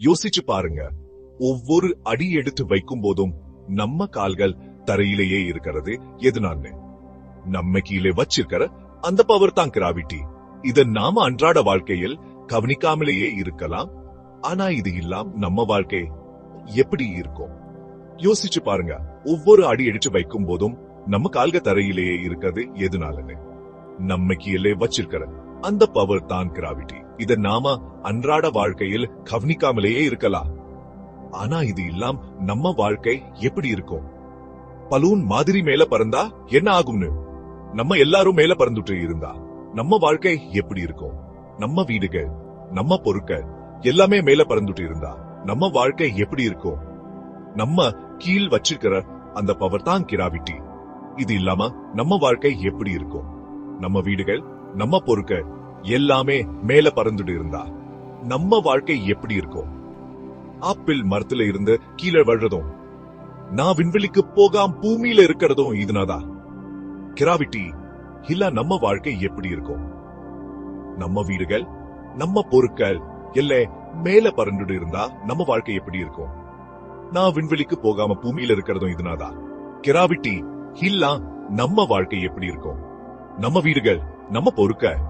யோசிச்சு பாருங்க, ஒவ்வொரு அடி எடுத்து வைக்கும் போதும் நம்ம கால்கள் தரையிலேயே இருக்கிறது எதுனான்னு. நம்ம கீழே வச்சிருக்கிற அந்த பவர் தான் கிராவிட்டி. இத நாம அன்றாட வாழ்க்கையில் கவனிக்காமலேயே இருக்கலாம். ஆனா இது இல்லாம நம்ம வாழ்க்கை எப்படி இருக்கும்? யோசிச்சு பாருங்க, ஒவ்வொரு அடி எடுத்து வைக்கும் போதும் நம்ம கால்கள் தரையிலேயே இருக்கிறது எதுனாலன்னு. நம்ம கீழே வச்சிருக்கிற அந்த பவர் தான் கிராவிட்டி. இத நாம அன்றாட வாழ்க்கையில் கவனிக்காமலேயே இருக்கலாம். ஆனா இது இல்லாம நம்ம வாழ்க்கை எப்படி இருக்கும்? பலூன் மாதிரி மேல பறந்தா என்ன ஆகும்னு? நம்ம எல்லாரும் மேல பறந்துட்டு இருந்தா நம்ம வாழ்க்கை எப்படி இருக்கும்? நம்ம வீடுகள், நம்ம பொருட்கள் எல்லாமே மேல பறந்துட்டு இருந்தா நம்ம வாழ்க்கை எப்படி இருக்கும்? நம்ம கீழ் வச்சிருக்கிற அந்த பவர் தான் கிராவிட்டி. இது இல்லாம நம்ம வாழ்க்கை எப்படி இருக்கும்? நம்ம வீடுகள், நம்ம பொருட்கள் எல்லாமே மேல பறந்துட்டு இருந்தா நம்ம வாழ்க்கை எப்படி இருக்கும்? ஆப்பிள் மரத்துல இருந்து கீழே வர்றதும், நான் விண்வெளிக்கு போகாம பூமியில இருக்கிறதும் இதுனாதான். கிராவிட்டி இல்ல நம்ம வாழ்க்கை எப்படி இருக்கும்? நம்ம வீடுகள், நம்ம பொருட்கள் எல்லாம் மேல பறந்துட்டு இருந்தா நம்ம வாழ்க்கை எப்படி இருக்கும்? நான் விண்வெளிக்கு போகாம பூமியில இருக்கிறதும் இதுனாதான். கிராவிட்டி இல்ல நம்ம வாழ்க்கை எப்படி இருக்கும்? நம்ம வீடுகள், நம்ம பொருட்கள்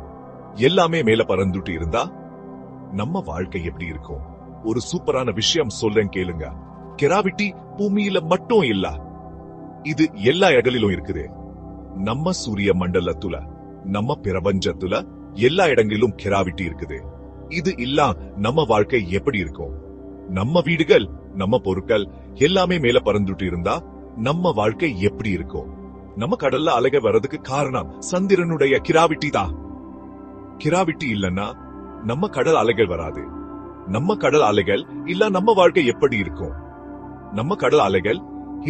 எல்லாமே மேல பறந்துட்டு இருந்தா நம்ம வாழ்க்கை எப்படி இருக்கும்? ஒரு சூப்பரான விஷயம் சொல்றேன் கேளுங்க. கிராவிட்டி பூமியில மட்டும் இல்ல, இது எல்லா இடங்களிலும் இருக்குது. நம்ம சூரிய மண்டலத்துல, நம்ம பிரபஞ்சத்துல எல்லா இடங்களிலும் கிராவிட்டி இருக்குது. இது இல்ல நம்ம வாழ்க்கை எப்படி இருக்கும்? நம்ம வீடுகள், நம்ம பொருட்கள் எல்லாமே மேல பறந்துட்டு இருந்தா நம்ம வாழ்க்கை எப்படி இருக்கும்? நம்ம கடல்ல அலைக வர்றதுக்கு காரணம் சந்திரனுடைய கிராவிட்டி தான். கிராவிட்டி இல்லன்னா நம்ம கடல் அலைகள் வராது. நம்ம கடல் அலைகள் இல்ல நம்ம வாழ்க்கை எப்படி இருக்கும்? நம்ம கடல் அலைகள்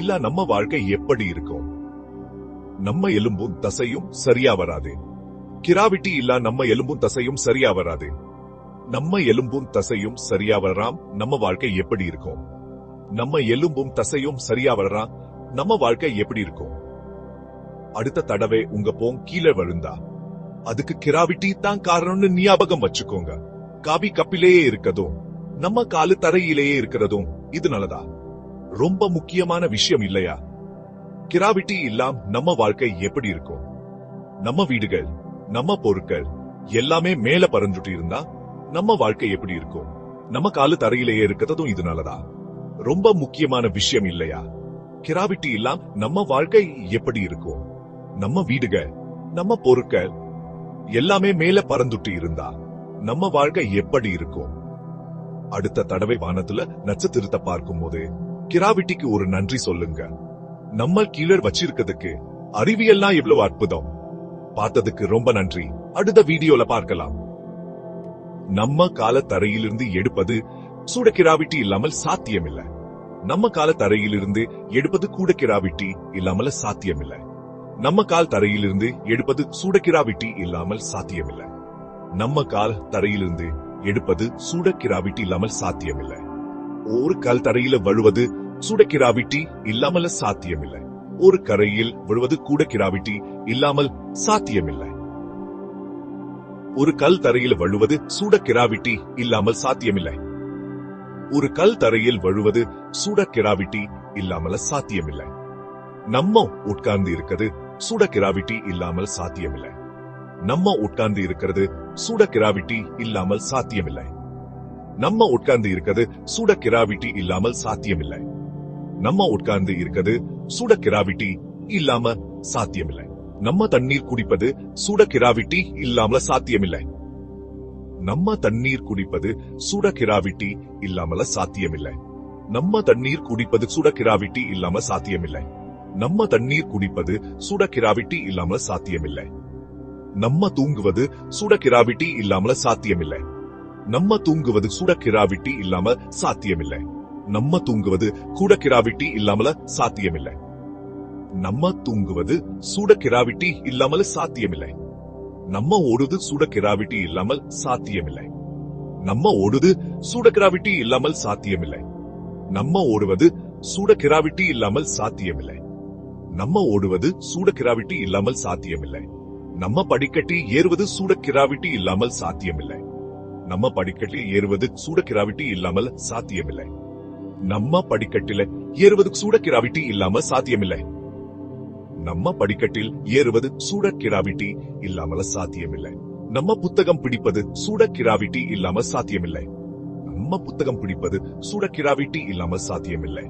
இல்ல நம்ம வாழ்க்கை எப்படி இருக்கும்? நம்ம எலும்பும் தசையும் சரியா வராது. கிராவிட்டி இல்ல நம்ம எலும்பும் தசையும் சரியா வராது. நம்ம எலும்பும் தசையும் சரியா வராம் நம்ம வாழ்க்கை எப்படி இருக்கும்? நம்ம எலும்பும் தசையும் சரியா வராம் நம்ம வாழ்க்கை எப்படி இருக்கும்? அடுத்த தடவை உங்க போன் கீழே விழுந்தா அதுக்கு கிராவிட்டி தான் காரணம்னு ஞாபகம் வச்சுக்கோங்க. காபி கப்பிலேயே இருக்கதும், நம்ம காலு தரையிலேயே இருக்கிறதும் இதனாலதான். ரொம்ப முக்கியமான விஷயம் இல்லையா? கிராவிட்டி இல்லாம் நம்ம வாழ்க்கை எப்படி இருக்கும்? நம்ம வீடுகள், நம்ம பொருட்கள் எல்லாமே மேல பறந்துட்டு இருந்தா நம்ம வாழ்க்கை எப்படி இருக்கும்? நம்ம காலு தரையிலேயே இருக்கிறதும் இதனாலதான். ரொம்ப முக்கியமான விஷயம் இல்லையா? கிராவிட்டி இல்லாம் நம்ம வாழ்க்கை எப்படி இருக்கும்? நம்ம வீடுகள், நம்ம பொருட்கள் எல்லாமே மேல பறந்துட்டு இருந்தா நம்ம வாழ்க்கை எப்படி இருக்கும்? அடுத்த தடவை வானத்துல நட்சத்திரத்தை பார்க்கும் போது கிராவிட்டிக்கு ஒரு நன்றி சொல்லுங்க. நம்ம கீழே வச்சிருக்கிறதுக்கு அறிவியல்லாம் எவ்வளவு அற்புதம். பார்த்ததுக்கு ரொம்ப நன்றி. அடுத்த வீடியோல பார்க்கலாம். நம்ம கால தரையிலிருந்து எடுப்பது சூட கிராவிட்டி இல்லாமல் சாத்தியமில்லை. நம்ம கால தரையிலிருந்து எடுப்பது கூட கிராவிட்டி இல்லாமல் சாத்தியமில்லை. நம்ம கால் தரையிலிருந்து எடுப்பது சூட கிராவிட்டி இல்லாமல் சாத்தியமில்லை. நம்ம கால் தரையிலிருந்து எடுப்பது சூட கிராவிட்டி இல்லாமல் சாத்தியமில்லை. ஒரு கால் தரையில விழுவது சூட கிராவிட்டி இல்லாமல் சாத்தியமில்லை. ஒரு கரையில் விழுவது கூட கிராவிட்டி இல்லாமல் சாத்தியமில்லை. ஒரு கல் தரையில் விழுவது சூட கிராவிட்டி இல்லாமல் சாத்தியமில்லை. ஒரு கல் தரையில் விழுவது சூட கிராவிட்டி இல்லாமல் சாத்தியமில்லை. நம்ம உட்கார்ந்து இருக்கிறது சூட கிராவிட்டி இல்லாமல் சாத்தியமில்லை. நம்ம உட்கார்ந்து இருக்கிறது சூட கிராவிட்டி இல்லாமல் சாத்தியமில்லை. நம்ம உட்கார்ந்து இருக்கிறது சூட கிராவிட்டி இல்லாமல் சாத்தியமில்லை. நம்ம உட்கார்ந்து இருக்கிறது சூட கிராவிட்டி இல்லாம சாத்தியமில்லை. நம்ம தண்ணீர் குடிப்பது சூட கிராவிட்டி இல்லாமல சாத்தியமில்லை. நம்ம தண்ணீர் குடிப்பது சூட கிராவிட்டி இல்லாமல சாத்தியமில்லை. நம்ம தண்ணீர் குடிப்பது சூட கிராவிட்டி இல்லாம சாத்தியமில்லை. நம்ம தண்ணீர் குடிப்பது சூட கிராவிட்டி இல்லாமல சாத்தியமில்லை. நம்ம தூங்குவது சூட கிராவிட்டி இல்லாமல சாத்தியமில்லை. நம்ம தூங்குவது சூட கிராவிட்டி இல்லாம சாத்தியமில்லை. நம்ம தூங்குவது கூட கிராவிட்டி இல்லாமல சாத்தியமில்லை. நம்ம தூங்குவது சூட கிராவிட்டி இல்லாமல் சாத்தியமில்லை. நம்ம ஓடுது சூட கிராவிட்டி இல்லாமல் சாத்தியமில்லை. நம்ம ஓடுது சூட கிராவிட்டி இல்லாமல் சாத்தியமில்லை. நம்ம ஓடுவது சூட கிராவிட்டி இல்லாமல் சாத்தியமில்லை. நம்ம ஓடுவது சூட கிராவிட்டி இல்லாமல் சாத்தியமில்லை. நம்ம படிக்கட்டி ஏறுவது சூட கிராவிட்டி இல்லாமல் சாத்தியமில்லை. நம்ம படிக்கட்டில் ஏறுவது சூட கிராவிட்டி இல்லாமல் சாத்தியமில்லை. நம்ம படிக்கட்டில ஏறுவது சூட கிராவிட்டி இல்லாம சாத்தியமில்லை. நம்ம படிக்கட்டில் ஏறுவது சூட கிராவிட்டி இல்லாமல் சாத்தியமில்லை. நம்ம புத்தகம் பிடிப்பது சூட கிராவிட்டி இல்லாம சாத்தியமில்லை. நம்ம புத்தகம் பிடிப்பது சூட கிராவிட்டி இல்லாம சாத்தியமில்லை.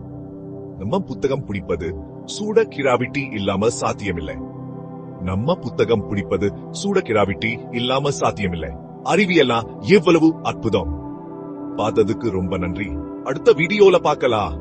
நம்ம புத்தகம் பிடிப்பது சூட கிராவிட்டி இல்லாம சாத்தியமில்லை. நம்ம புத்தகம் பிடிப்பது சூட கிராவிட்டி இல்லாம சாத்தியமில்லை. அறிவியலா எவ்வளவு அற்புதம்! பார்த்ததுக்கு ரொம்ப நன்றி. அடுத்த வீடியோல பார்க்கலாம்.